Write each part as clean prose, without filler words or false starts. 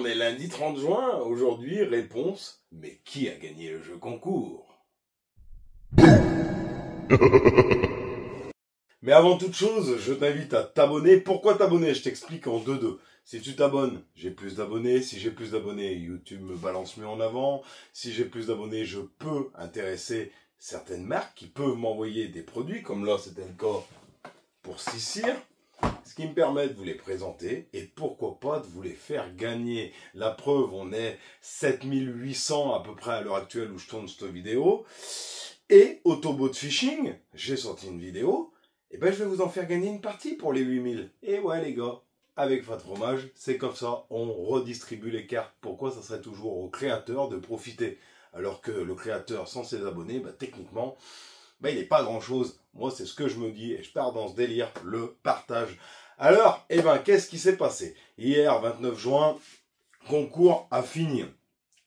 on est lundi 30 juin. Aujourd'hui, réponse, mais qui a gagné le jeu concours? Mais avant toute chose, je t'invite à t'abonner. Pourquoi t'abonner? Je t'explique en 2-2. Si tu t'abonnes, j'ai plus d'abonnés. Si j'ai plus d'abonnés, YouTube me balance mieux en avant. Si j'ai plus d'abonnés, je peux intéresser certaines marques qui peuvent m'envoyer des produits, comme là c'était le cas pour Sisir, ce qui me permet de vous les présenter et pourquoi pas de vous les faire gagner. La preuve, on est 7800 à peu près à l'heure actuelle où je tourne cette vidéo. Et Autobot Fishing, j'ai sorti une vidéo, et ben je vais vous en faire gagner une partie pour les 8000. Et ouais les gars, avec Fat Fromage, c'est comme ça, on redistribue les cartes. Pourquoi ça serait toujours au créateur de profiter? Alors que le créateur, sans ses abonnés, bah, techniquement, bah, il n'est pas grand-chose. Moi, c'est ce que je me dis, et je pars dans ce délire, le partage. Alors, eh ben, qu'est-ce qui s'est passé? Hier, 29 juin, concours à finir.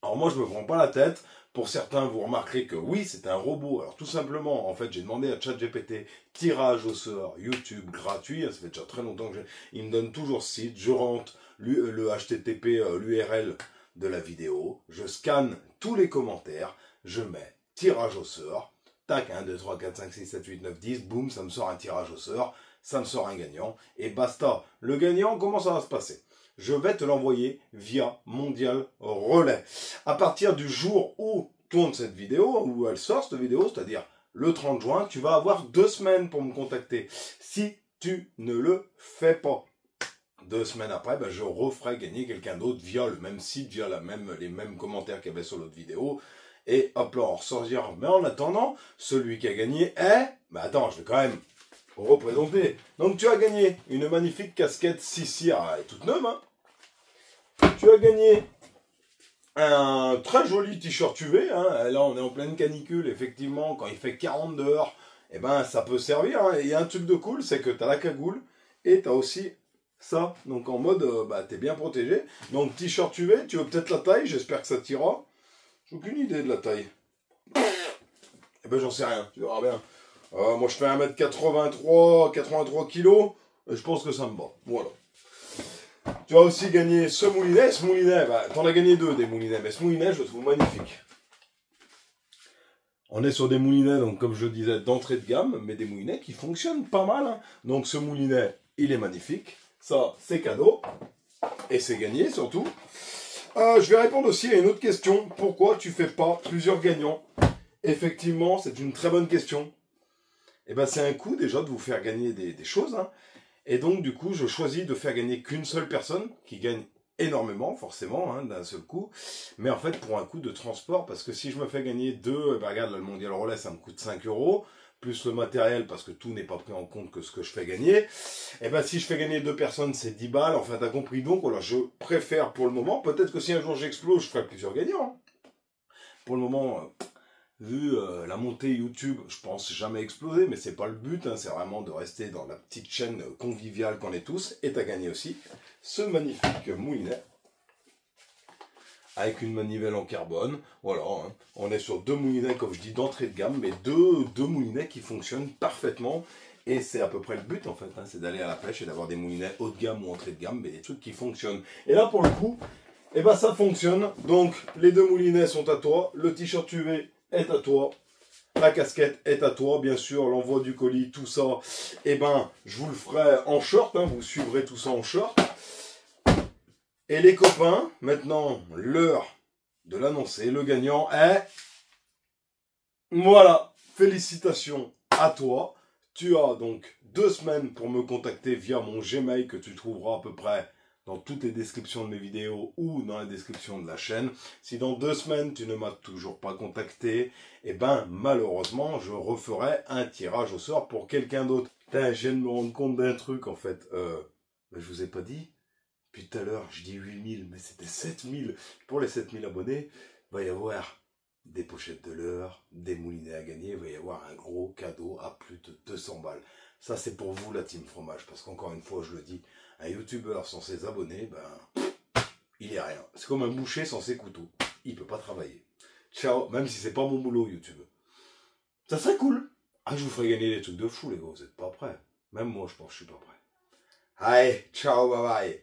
Alors moi, je me prends pas la tête. Pour certains, vous remarquerez que oui, c'est un robot. Alors tout simplement, en fait, j'ai demandé à ChatGPT, tirage au sort, YouTube, gratuit. Ça fait déjà très longtemps que il me donne toujours ce site. Je rentre le HTTP, l'URL de la vidéo. Je scanne tous les commentaires. Je mets tirage au sort. Tac, 1, 2, 3, 4, 5, 6, 7, 8, 9, 10. Boum, ça me sort un tirage au sort. Ça me sort un gagnant. Et basta. Le gagnant, comment ça va se passer? Je vais te l'envoyer via Mondial Relais. À partir du jour où tourne cette vidéo, où elle sort cette vidéo, c'est-à-dire le 30 juin, tu vas avoir 2 semaines pour me contacter. Si tu ne le fais pas, 2 semaines après, ben, je referai gagner quelqu'un d'autre via le même site, via les mêmes commentaires qu'il y avait sur l'autre vidéo. Et hop là, on ressortira. Mais en attendant, celui qui a gagné est... Mais attends, je vais quand même représenter. Donc tu as gagné une magnifique casquette Sisir, elle est toute neuve, hein. Tu as gagné un très joli t-shirt UV, hein. Là on est en pleine canicule, effectivement, quand il fait 40 dehors, eh ben ça peut servir, hein. Et il y a un truc de cool, c'est que tu as la cagoule, et tu as aussi ça, donc en mode, tu es bien protégé. Donc t-shirt UV, tu veux peut-être la taille, j'espère que ça t'ira. J'ai aucune idée de la taille. Eh ben j'en sais rien, tu verras bien. Moi je fais 1m83, 83 kg, et je pense que ça me bat, voilà. Tu as aussi gagné ce moulinet. Ce moulinet, bah, t'en as gagné 2 des moulinets, mais ce moulinet, je le trouve magnifique. On est sur des moulinets, donc comme je disais, d'entrée de gamme, mais des moulinets qui fonctionnent pas mal, hein. Donc ce moulinet, il est magnifique. Ça, c'est cadeau. Et c'est gagné, surtout. Je vais répondre aussi à une autre question. Pourquoi tu fais pas plusieurs gagnants? Effectivement, c'est une très bonne question. Et ben, c'est un coup, déjà, de vous faire gagner des choses, hein. Et donc, du coup, je choisis de faire gagner qu'une seule personne, qui gagne énormément, forcément, hein, d'un seul coup. Mais en fait, pour un coût de transport, parce que si je me fais gagner 2, ben regarde, là, le Mondial Relais, ça me coûte 5 €, plus le matériel, parce que tout n'est pas pris en compte que ce que je fais gagner. Et ben, si je fais gagner 2 personnes, c'est 10 balles. Enfin, t'as compris. Donc, voilà, je préfère pour le moment. Peut-être que si un jour j'explose, je ferai plusieurs gagnants, hein. Pour le moment... vu la montée YouTube, je pense jamais exploser, mais c'est pas le but, hein, c'est vraiment de rester dans la petite chaîne conviviale qu'on est tous. Et tu as gagné aussi ce magnifique moulinet avec une manivelle en carbone. Voilà, hein. On est sur 2 moulinets, comme je dis, d'entrée de gamme, mais deux moulinets qui fonctionnent parfaitement. Et c'est à peu près le but en fait, hein, c'est d'aller à la pêche et d'avoir des moulinets haut de gamme ou entrée de gamme, mais des trucs qui fonctionnent. Et là pour le coup, eh ben, ça fonctionne. Donc les 2 moulinets sont à toi, le t-shirt UV est à toi, la casquette est à toi, bien sûr, l'envoi du colis, tout ça, eh ben, je vous le ferai en short, hein, vous suivrez tout ça en short. Et les copains, maintenant, l'heure de l'annoncer, le gagnant est... Voilà, félicitations à toi. Tu as donc 2 semaines pour me contacter via mon Gmail que tu trouveras à peu près dans toutes les descriptions de mes vidéos ou dans la description de la chaîne. Si dans 2 semaines, tu ne m'as toujours pas contacté, eh ben, malheureusement, je referai un tirage au sort pour quelqu'un d'autre. Putain, je viens de me rendre compte d'un truc, en fait. Je vous ai pas dit. Puis tout à l'heure, je dis 8000, mais c'était 7000. Pour les 7000 abonnés, il va y avoir des pochettes de l'heure, des moulinets à gagner, il va y avoir un gros cadeau à plus de 200 balles. Ça, c'est pour vous, la team fromage, parce qu'encore une fois, je le dis, un youtubeur sans ses abonnés, ben, il est rien. C'est comme un boucher sans ses couteaux. Il peut pas travailler. Ciao, même si c'est pas mon boulot, YouTube. Ça serait cool. Ah, je vous ferai gagner des trucs de fou, les gars, vous êtes pas prêts. Même moi, je pense que je suis pas prêt. Allez, ciao, bye bye.